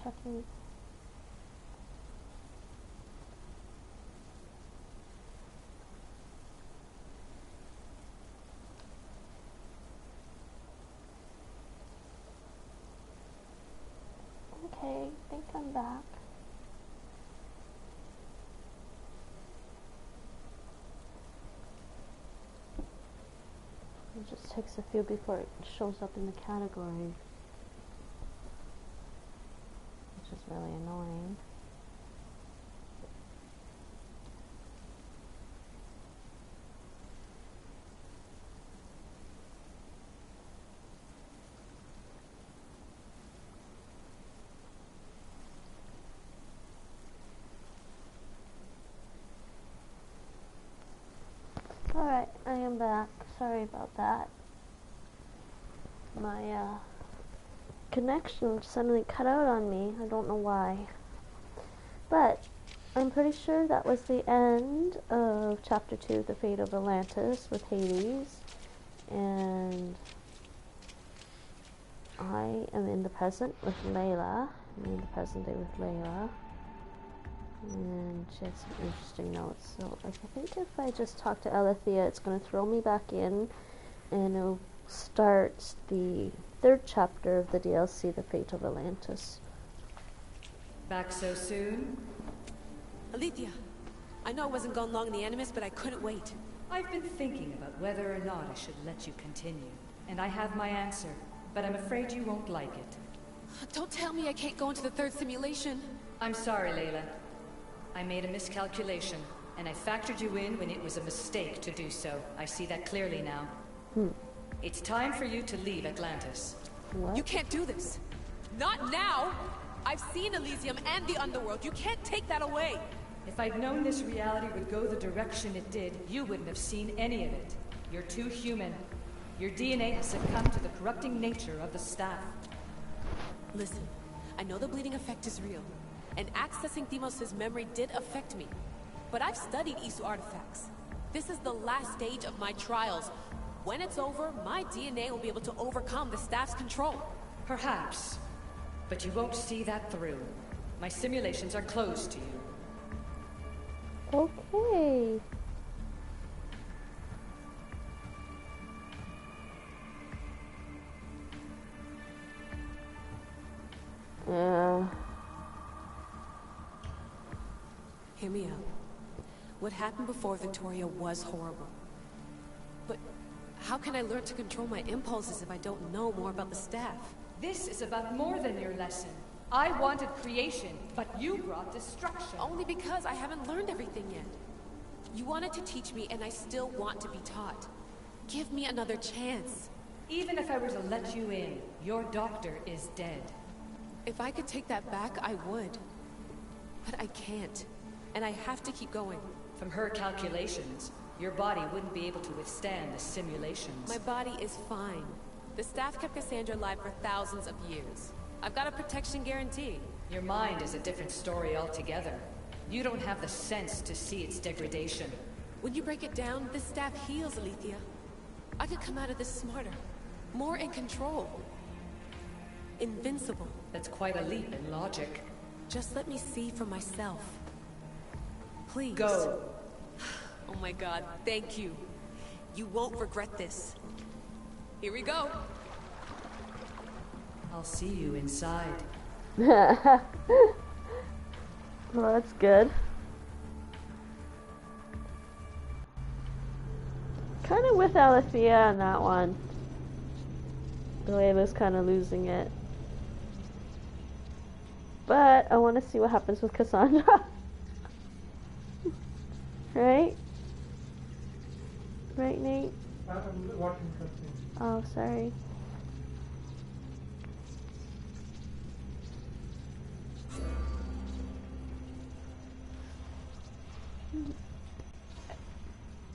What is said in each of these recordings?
Checking. Okay, I think I'm back. It just takes a few before it shows up in the category, which is really annoying. Alright, I am back. Sorry about that. My connection suddenly cut out on me. I don't know why. But I'm pretty sure that was the end of Chapter 2, The Fate of Atlantis with Hades. And I am in the present with Layla. I'm in the present day with Layla. And she has some interesting notes. So I think if I just talk to Alethea, it's going to throw me back in, and it'll start the third chapter of the DLC, The Fate of Atlantis. Back so soon? Alethea, I know I wasn't gone long in the Animus, but I couldn't wait. I've been thinking about whether or not I should let you continue, and I have my answer, but I'm afraid you won't like it. Don't tell me I can't go into the third simulation. I'm sorry, Layla. I made a miscalculation, and I factored you in when it was a mistake to do so. I see that clearly now. It's time for you to leave Atlantis. What? You can't do this. Not now! I've seen Elysium and the Underworld. You can't take that away! If I'd known this reality would go the direction it did, you wouldn't have seen any of it. You're too human. Your DNA has succumbed to the corrupting nature of the staff. Listen, I know the bleeding effect is real, and accessing Deimos' memory did affect me. But I've studied Isu artifacts. This is the last stage of my trials. When it's over, my DNA will be able to overcome the staff's control. Perhaps. But you won't see that through. My simulations are closed to you. Okay. Yeah. Hear me out. What happened before Victoria was horrible. But how can I learn to control my impulses if I don't know more about the staff? This is about more than your lesson. I wanted creation, but you brought destruction. Only because I haven't learned everything yet. You wanted to teach me, and I still want to be taught. Give me another chance. Even if I were to let you in, your doctor is dead. If I could take that back, I would. But I can't. And I have to keep going. From her calculations, your body wouldn't be able to withstand the simulations. My body is fine. The staff kept Cassandra alive for thousands of years. I've got a protection guarantee. Your mind is a different story altogether. You don't have the sense to see its degradation. When you break it down, the staff heals, Alethea. I could come out of this smarter, more in control. Invincible. That's quite a leap in logic. Just let me see for myself. Please. Go. Oh my god, thank you. You won't regret this. Here we go. I'll see you inside. Well, that's good. Kind of with Alethea on that one. Layla's kind of losing it. But I want to see what happens with Cassandra. Right? Right, Nate? I'm watching cutscenes. Oh, sorry.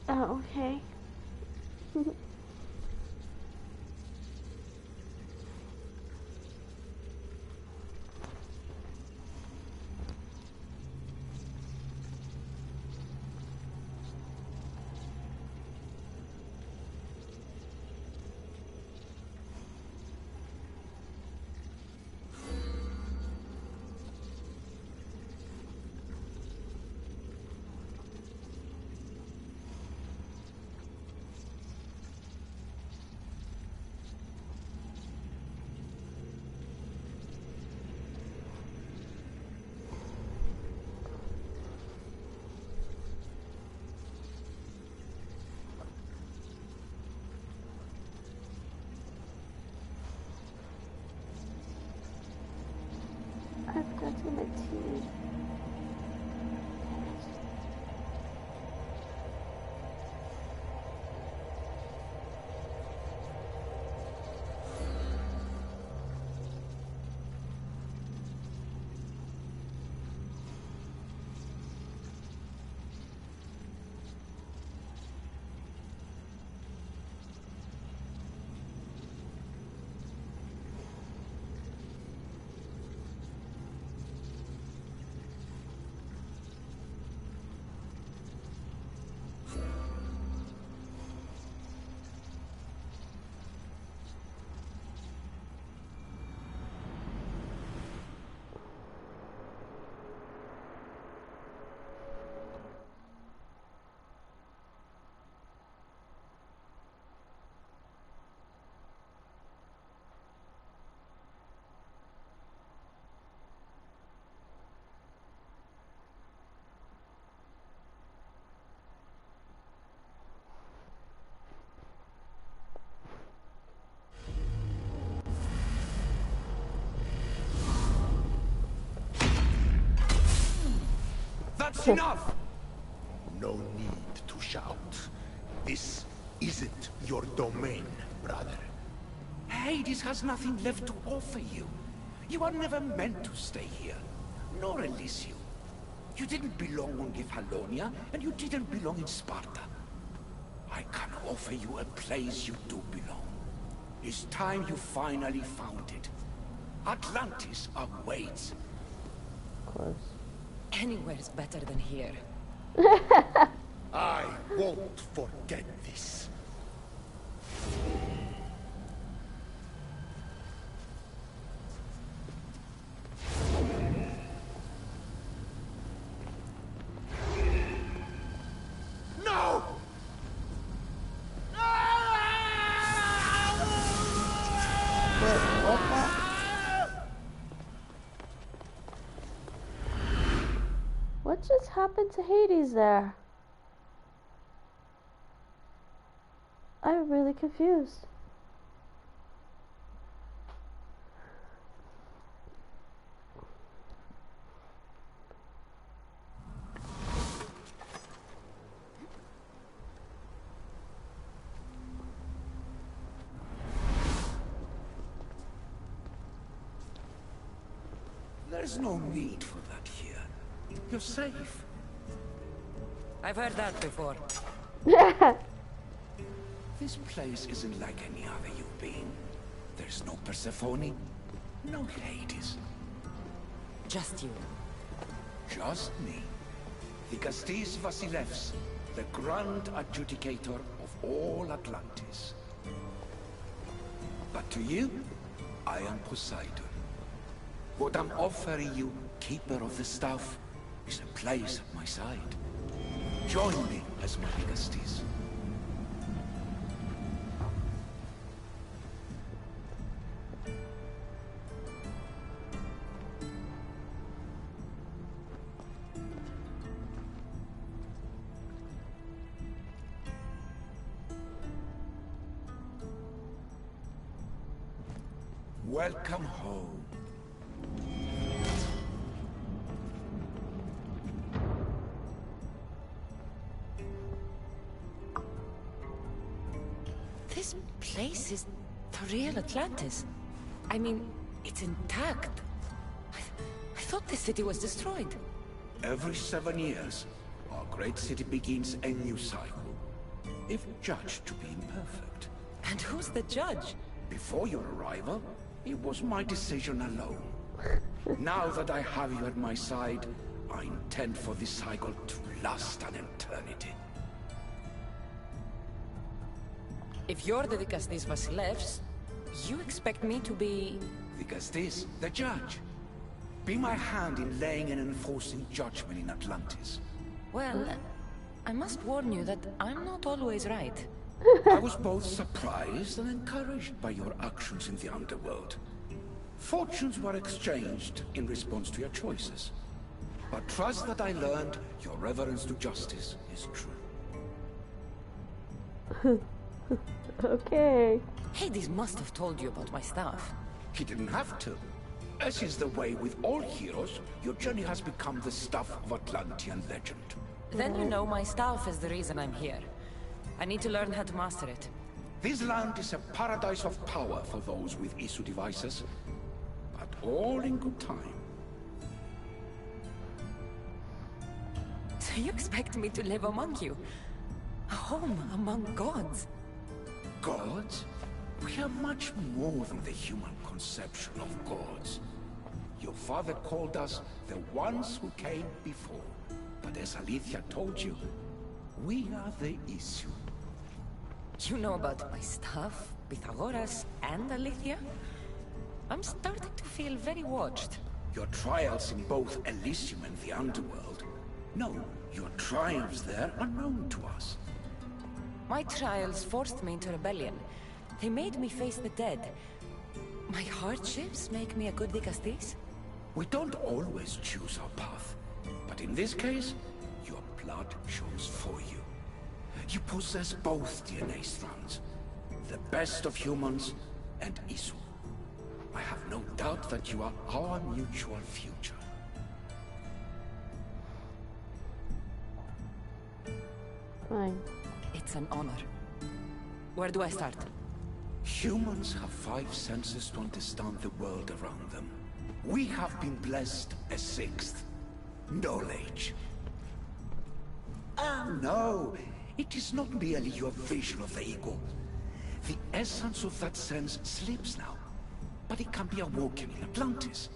Oh, okay. Got to get my tea. That's enough! No need to shout. This isn't your domain, brother. Hades has nothing left to offer you. You are never meant to stay here, nor Elysium. You didn't belong on Kefalonia, and you didn't belong in Sparta. I can offer you a place you do belong. It's time you finally found it. Atlantis awaits. Close. Anywhere's better than here. I won't forget this. No! What just happened to Hades there? I'm really confused. There's no need for that here. You're safe. I've heard that before. This place isn't like any other you've been. There's no Persephone, no Hades. Just you. Just me. Vikastis Vasilevs, the Grand Adjudicator of all Atlantis. But to you, I am Poseidon. What I'm offering you, Keeper of the Staff, is a place at my side. Join me as my Vikastis. Welcome home. This place is the real Atlantis. I mean, it's intact. I thought the city was destroyed. Every 7 years, our great city begins a new cycle, if judged to be imperfect. And who's the judge? Before your arrival, it was my decision alone. Now that I have you at my side, I intend for this cycle to last an eternity. If you're the Vikastis Vasilevs, you expect me to be... Vikastis, the judge. Be my hand in laying and enforcing judgment in Atlantis. Well, I must warn you that I'm not always right. I was both surprised and encouraged by your actions in the underworld. Fortunes were exchanged in response to your choices. But trust that I learned your reverence to justice is true. Okay. Hades must have told you about my staff. He didn't have to. As is the way with all heroes, your journey has become the stuff of Atlantean legend. Then you know my staff is the reason I'm here. I need to learn how to master it. This land is a paradise of power for those with Isu devices, but all in good time. So you expect me to live among you? A home among gods? Gods? We are much more than the human conception of gods. Your father called us the ones who came before. But as Alethea told you, we are the issue. You know about my stuff, Pythagoras and Alethea? I'm starting to feel very watched. Your trials in both Elysium and the Underworld. No, your triumphs there are known to us. My trials forced me into rebellion. They made me face the dead. My hardships make me a good dicastis? We don't always choose our path, but in this case, your blood shows for you. You possess both DNA strands, the best of humans and Isu. I have no doubt that you are our mutual future. Fine. It's an honor. Where do I start? Humans have 5 senses to understand the world around them. We have been blessed a 6th. Knowledge. Ah, no. It is not merely your vision of the ego. The essence of that sense slips now. But it can be awoken in Atlantis.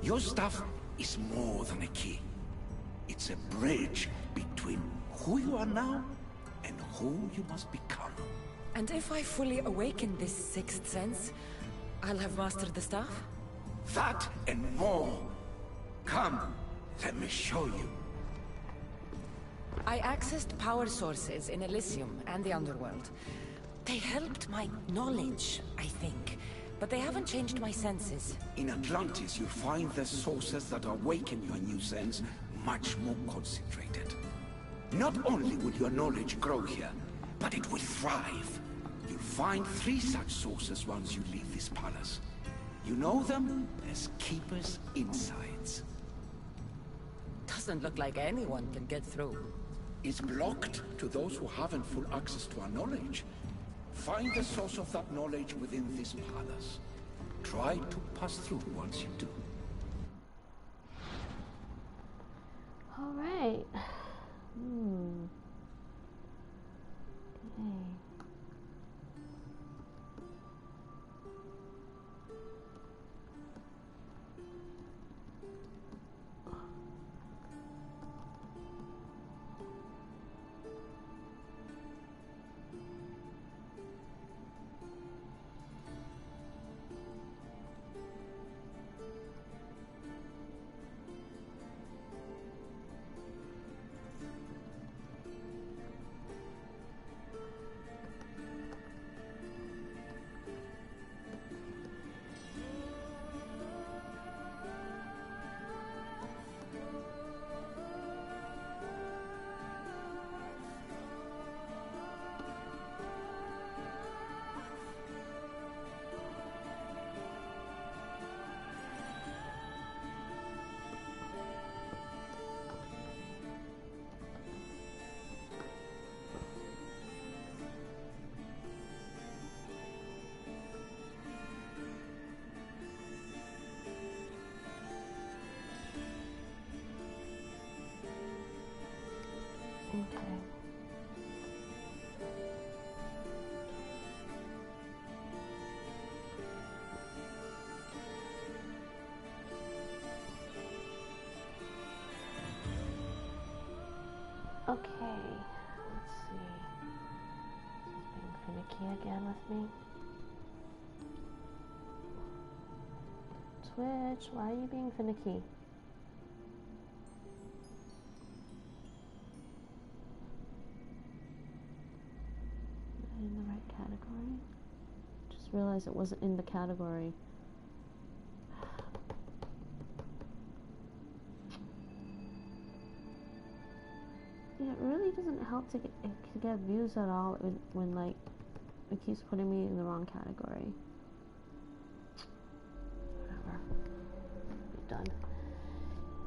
Your stuff is more than a key. It's a bridge between who you are now and who you must become. And if I fully awaken this 6th sense, I'll have mastered the staff? That and more. Come, let me show you. I accessed power sources in Elysium and the Underworld. They helped my knowledge, I think. But they haven't changed my senses. In Atlantis, you'll find the sources that awaken your new sense much more concentrated. Not only will your knowledge grow here, but it will thrive. You'll find 3 such sources once you leave this palace. You know them as Keeper's Insights. Doesn't look like anyone can get through. It's blocked to those who haven't full access to our knowledge. Find the source of that knowledge within this palace. Try to pass through once you do. All right. Okay. Okay. Okay, let's see. He's being finicky again with me. Twitch, why are you being finicky? In the right category? Just realized it wasn't in the category. Yeah, it really doesn't help to get views at all when like it keeps putting me in the wrong category. Whatever.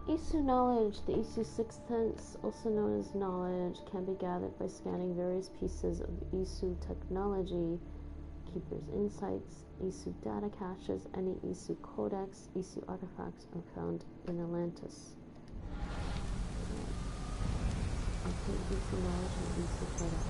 Isu knowledge. The Isu sixth sense, also known as knowledge, can be gathered by scanning various pieces of Isu technology. Keeper's insights, Isu data caches, any Isu codex, Isu artifacts are found in Atlantis. Isu knowledge and Isu codex.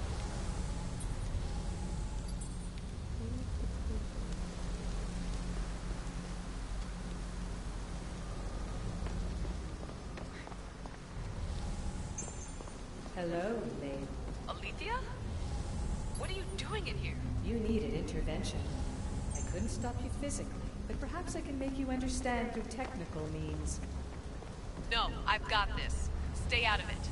Hello, Elaine. Alethea? What are you doing in here? You needed intervention. I couldn't stop you physically, but perhaps I can make you understand through technical means. No, I've got this. Stay out of it.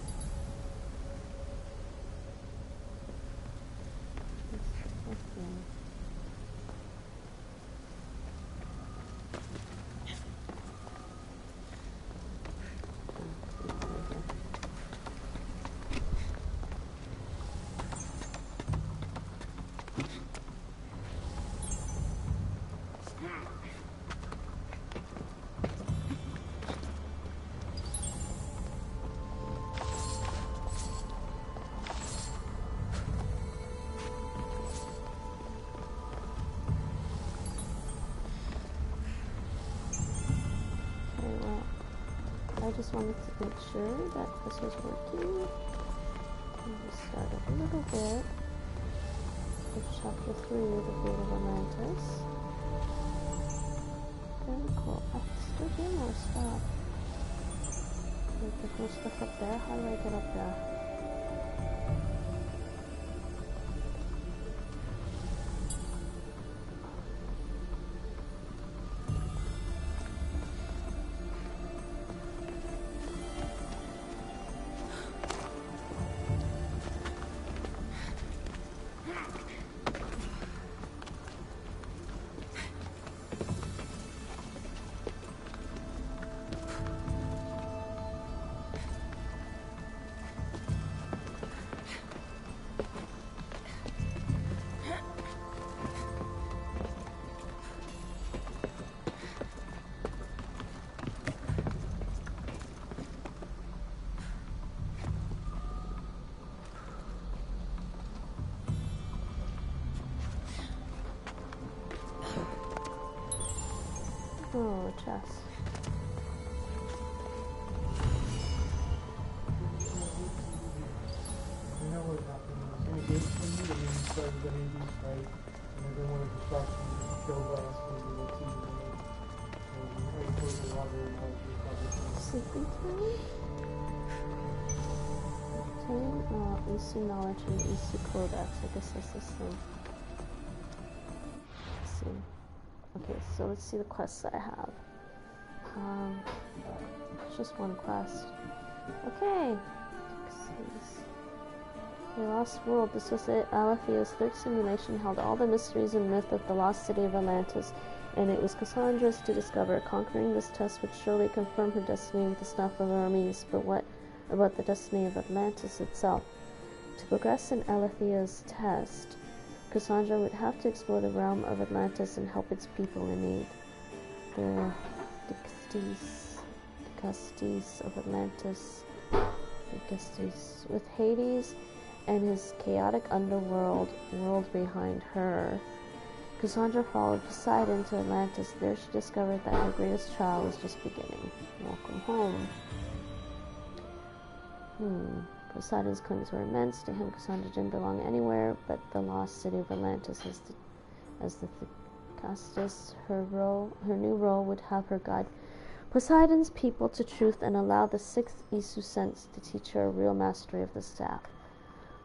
I just wanted to make sure that this was working. We'll start up a little bit with chapter 3 of the Fate of Atlantis. Very cool. I still hear more stuff. Wait, there's more stuff up there. How do I get up there? Oh, chest. You know what happened? When it gave to you, and then you started the Hades fight, and everyone was distracted with the show glass and the TV. And you had to close the water and all the public. Sleeping time? Obtain Isu knowledge and Isu codex. I guess that's this thing. Let's see. Okay, so let's see the quests that I have. It's just one quest. Okay. The Lost World. This was Alethea's third simulation, held all the mysteries and myth of the lost city of Atlantis, and it was Cassandra's to discover. Conquering this test would surely confirm her destiny with the staff of Hermes, but what about the destiny of Atlantis itself? To progress in Alethea's test, Cassandra would have to explore the realm of Atlantis and help its people in need. The Dicastes of Atlantis. With Hades and his chaotic underworld world behind her, Cassandra followed Poseidon to Atlantis. There she discovered that her greatest trial was just beginning. Welcome home. Poseidon's claims were immense. To him, Cassandra didn't belong anywhere but the lost city of Atlantis. As the Dicastes, her new role would have her guide Poseidon's people to truth and allow the sixth Isu sense to teach her a real mastery of the staff.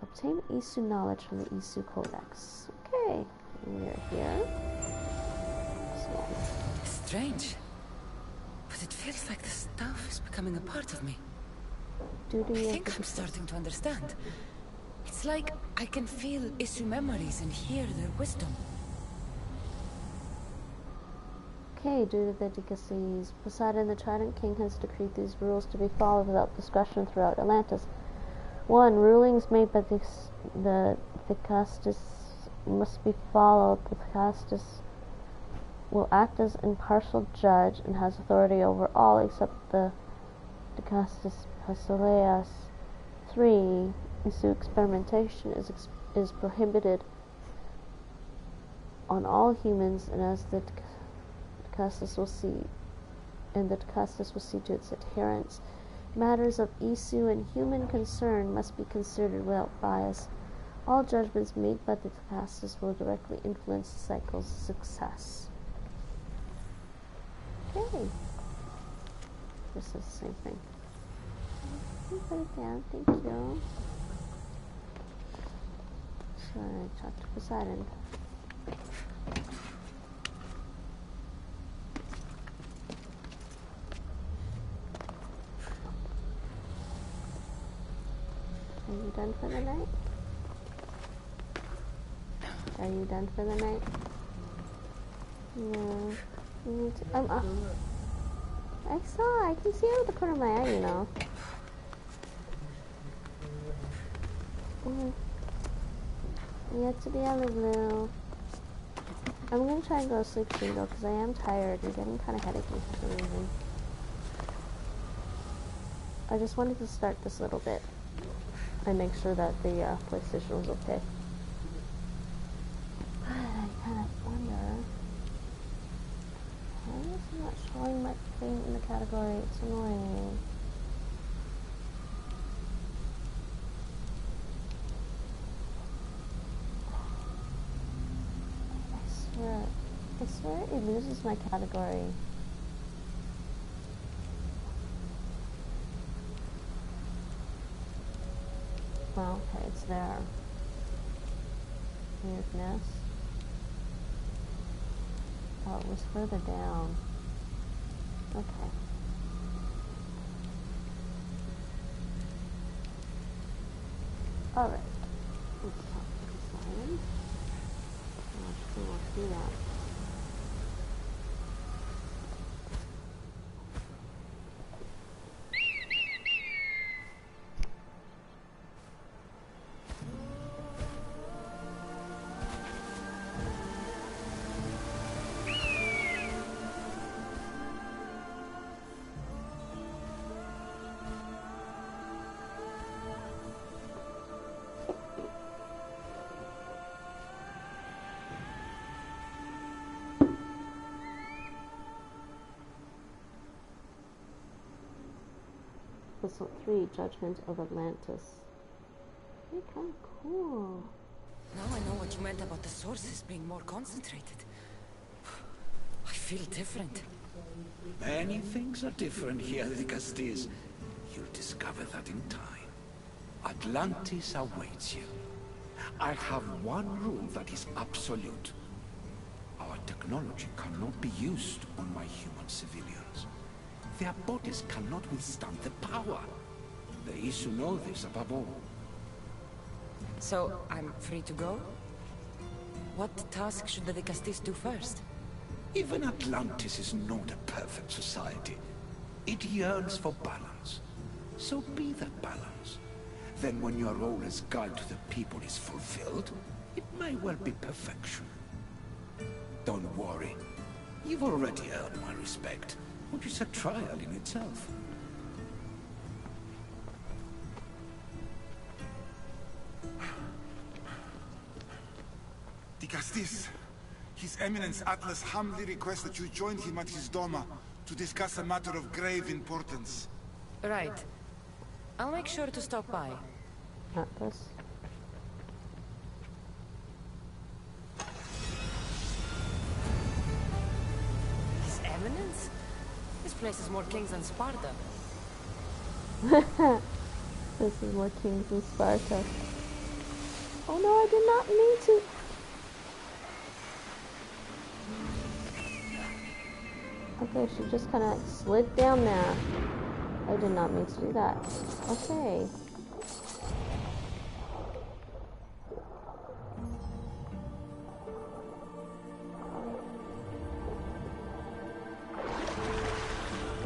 Obtain Isu knowledge from the Isu codex. Okay, we're here. Strange, but it feels like the staff is becoming a part of me. I think I'm starting to understand. It's like I can feel Isu memories and hear their wisdom. Okay, due to the Dicastes, Poseidon the Trident King has decreed these rules to be followed without discretion throughout Atlantis. 1. Rulings made by the Dicastes must be followed. The Dicastes will act as impartial judge and has authority over all except the Decastus Basileus. 3. Isu experimentation is prohibited on all humans, and as the Decastus will see to its adherence. Matters of Isu and human concern must be considered without bias. All judgments made by the Decastus will directly influence the cycle's success. Okay. This is the same thing. Put it down, thank you. So I talked to Poseidon. Are you done for the night? Are you done for the night? No. You need to, I can see out of the corner of my eye, you know. You have to be out of blue. I'm gonna try and go to sleep soon though, because I am tired and getting kind of headachy for some reason. I just wanted to start this little bit and make sure that the PlayStation was okay. I kind of wonder why is it not showing my thing in the category? It's annoying. I swear it loses my category. Well, okay, it's there. Weirdness. Oh, it was further down. Okay. Alright. Let's talk to the Poseidon. We'll do that. Episode 3, Judgement of Atlantis. They're kind of cool. Now I know what you meant about the sources being more concentrated. I feel different. Many things are different here, Decastis. You'll discover that in time. Atlantis awaits you. I have one rule that is absolute. Our technology cannot be used on my human civilians. Their bodies cannot withstand the power. The Isu know this above all. So, I'm free to go? What task should the Decastis do first? Even Atlantis is not a perfect society. It yearns for balance. So be that balance. Then when your role as guide to the people is fulfilled, it may well be perfection. Don't worry. You've already earned my respect, which is a trial in itself. Decastis, His Eminence Atlas humbly requests that you join him at his Doma to discuss a matter of grave importance. Right. I'll make sure to stop by. Atlas. His Eminence? This place is more kings than Sparta. This is more kings than Sparta. Oh no, I did not mean to. Okay, she just kind of slid down there. I did not mean to do that. Okay.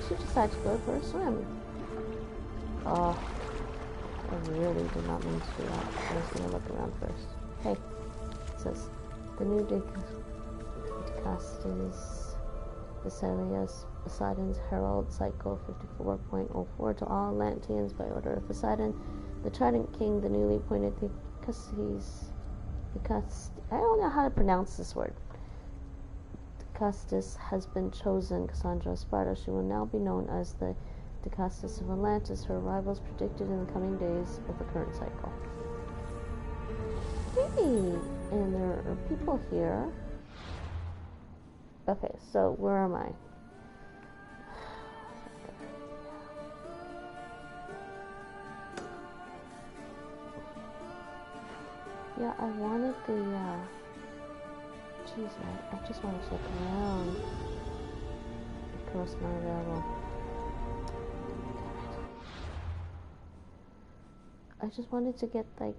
She decided to go for a swim. Oh, I really did not mean to do that. I was going to look around first. Hey, it says, the new Decastis Basileus Poseidon's Herald, Cycle 54.04 to all Atlanteans by order of Poseidon, the Trident King, the newly appointed because I don't know how to pronounce this word. Decustus has been chosen. Cassandra of Sparta. She will now be known as the Decustus of Atlantis. Her arrival is predicted in the coming days of the current cycle. Hey, and there are people here. Okay, so where am I? Yeah, I wanted the, jeez, I just want to check around. Of course, not available. I just wanted to get, like,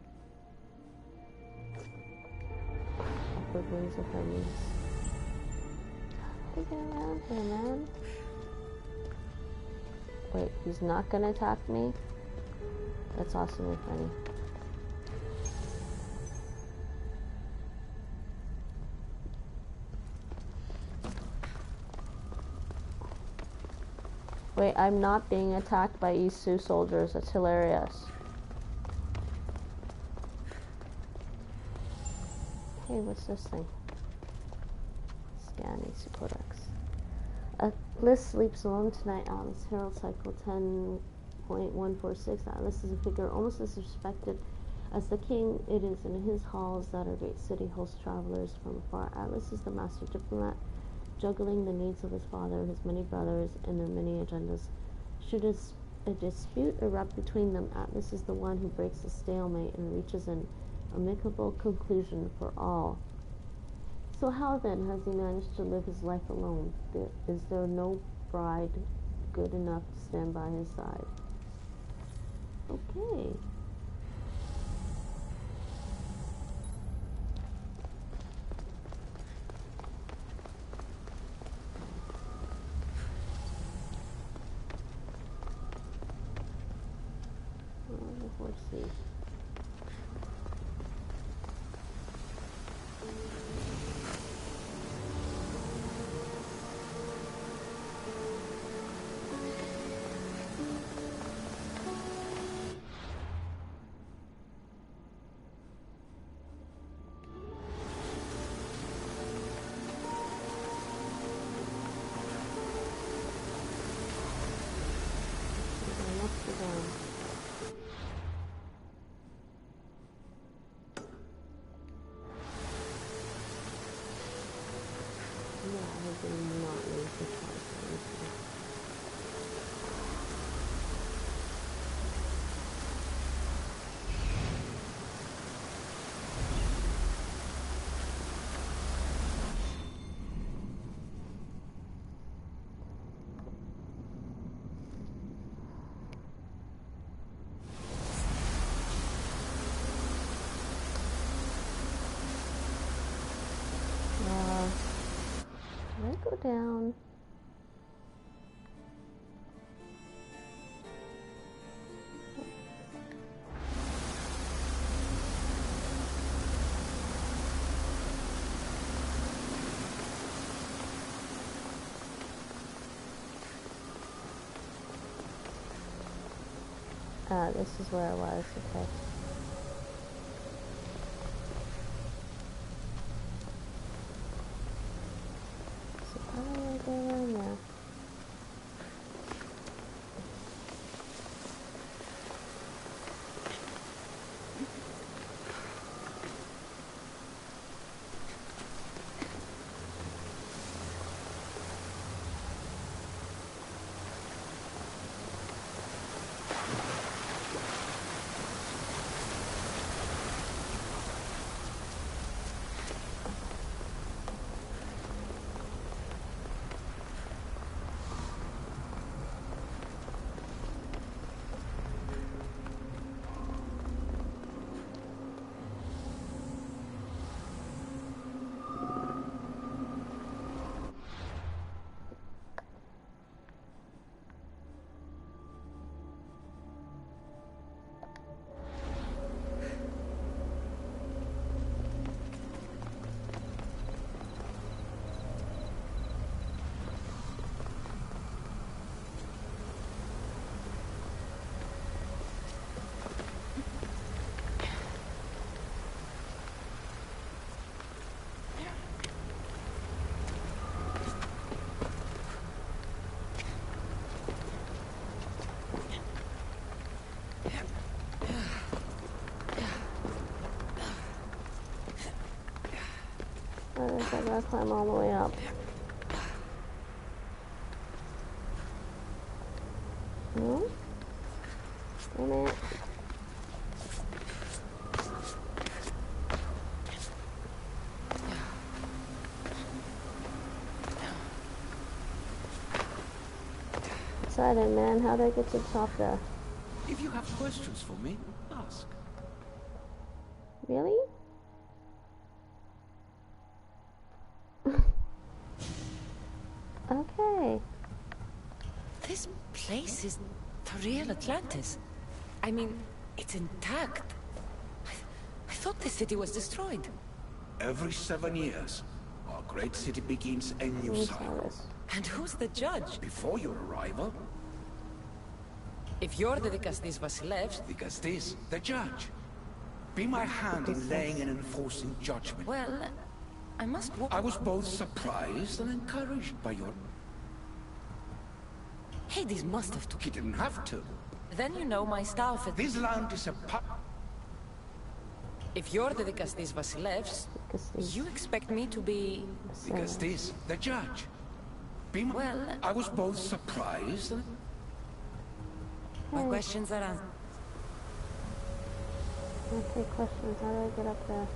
upward wings of Hermes. How do I get around here, man? Wait, he's not gonna attack me? That's awesomely funny. Wait, I'm not being attacked by Isu soldiers. That's hilarious. Hey, what's this thing? Scan Isu Codex. Atlas sleeps alone tonight. Atlas Herald Cycle 10.146. Atlas is a figure almost as respected as the king. It is in his halls that our great city hosts travelers from afar. Atlas is the master diplomat, juggling the needs of his father, his many brothers, and their many agendas. Should a dispute erupt between them, Atlas is the one who breaks the stalemate and reaches an amicable conclusion for all. So how then has he managed to live his life alone? Is there no bride good enough to stand by his side? Okay. Let's see. Go down. This is where I was, okay. So I gotta climb all the way up. No? Damn it. Poseidon, man, how do I get to the top there? If you have questions for me, ask. Really? Okay. This place is the real Atlantis. I mean, it's intact. I thought the city was destroyed. Every 7 years, our great city begins a new cycle. And who's the judge? Before your arrival, If you're the Dikastis Vasilevs... Dikastis, the judge. Be my hand in laying and enforcing judgment. Well, I must... I was both surprised and encouraged by your... Hades must have took He it. didn't have to. Then you know my staff at... This land is a If you're the Dikastis Vasilevs, you expect me to be... Dikastis, the judge. Be my... Well... I was both surprised and... My questions are answered. Okay, questions. How do I get up there?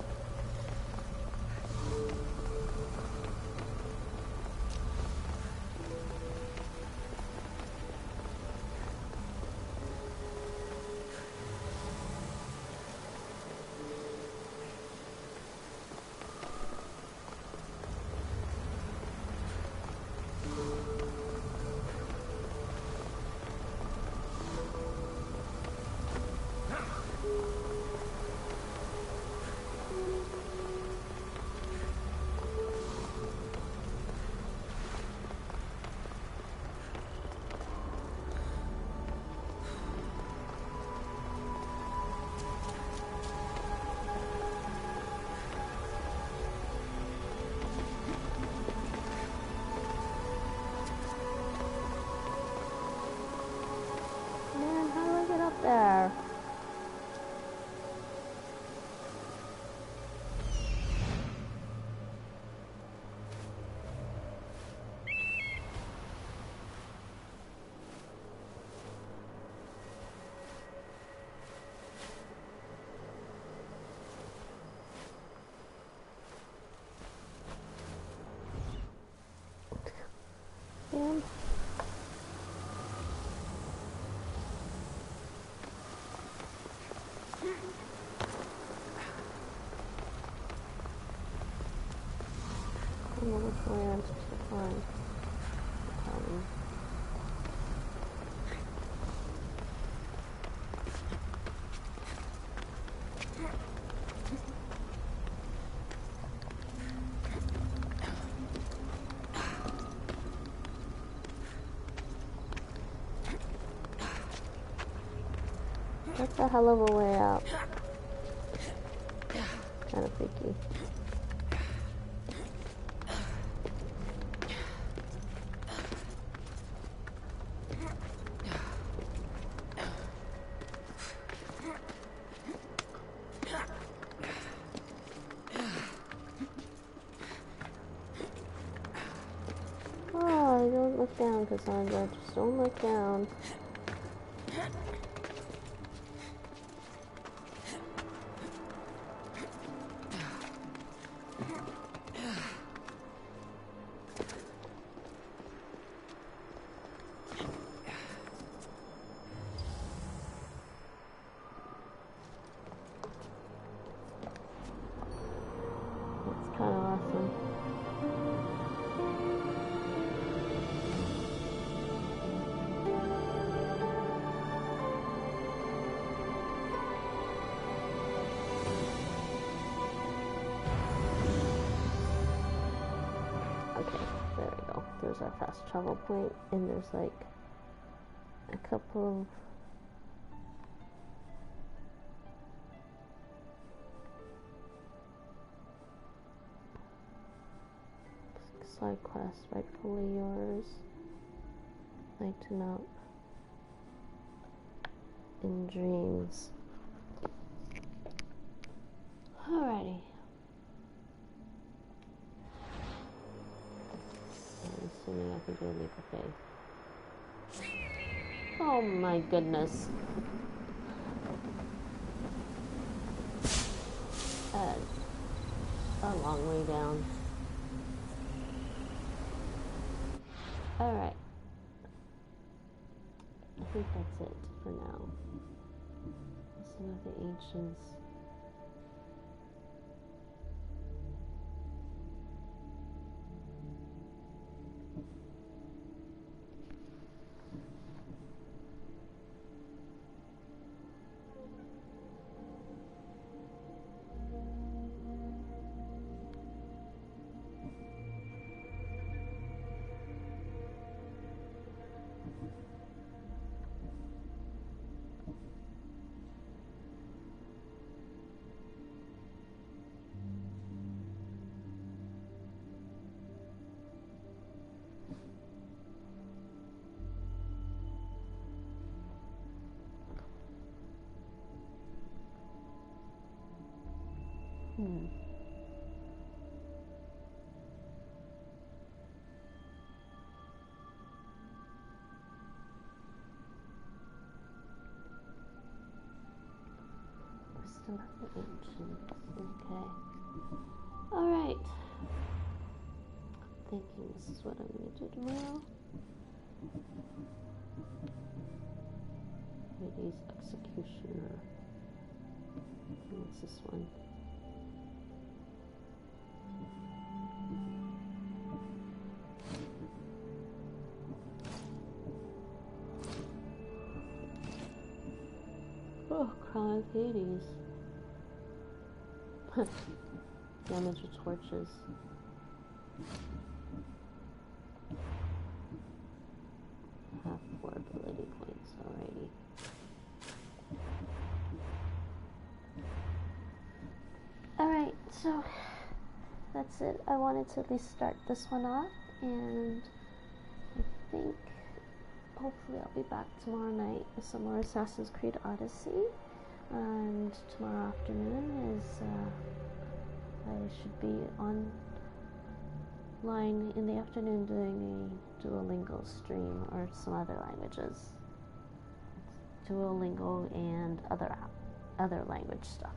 Man, how do I get up there? Damn. I don't know which way I'm supposed to climb. That's a hell of a way out. Kind of freaky. Oh, don't look down, Cassandra. Just don't look down. It's kind of awesome. Okay, there we go. There's our fast travel point, and there's like a couple of side quests, rightfully yours. Lighten up in dreams. Alrighty. assuming I can do a leap of faith. Oh my goodness. A long way down. Alright. I think that's it for now. Some of the ancients. Still have the ancients. Okay. Alright. Thinking this is what I'm going to do tomorrow. Hades Executioner. What's this one? Oh, Crown of Hades. Damage with torches. Have 4 ability points already. Alright, so that's it. I wanted to at least start this one off, and I think hopefully I'll be back tomorrow night with some more Assassin's Creed Odyssey. And tomorrow afternoon is I should be online in the afternoon doing a Duolingo stream or some other languages. Duolingo and other language stuff.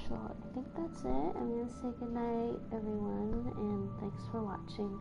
So I think that's it. I'm gonna say goodnight, everyone, and thanks for watching.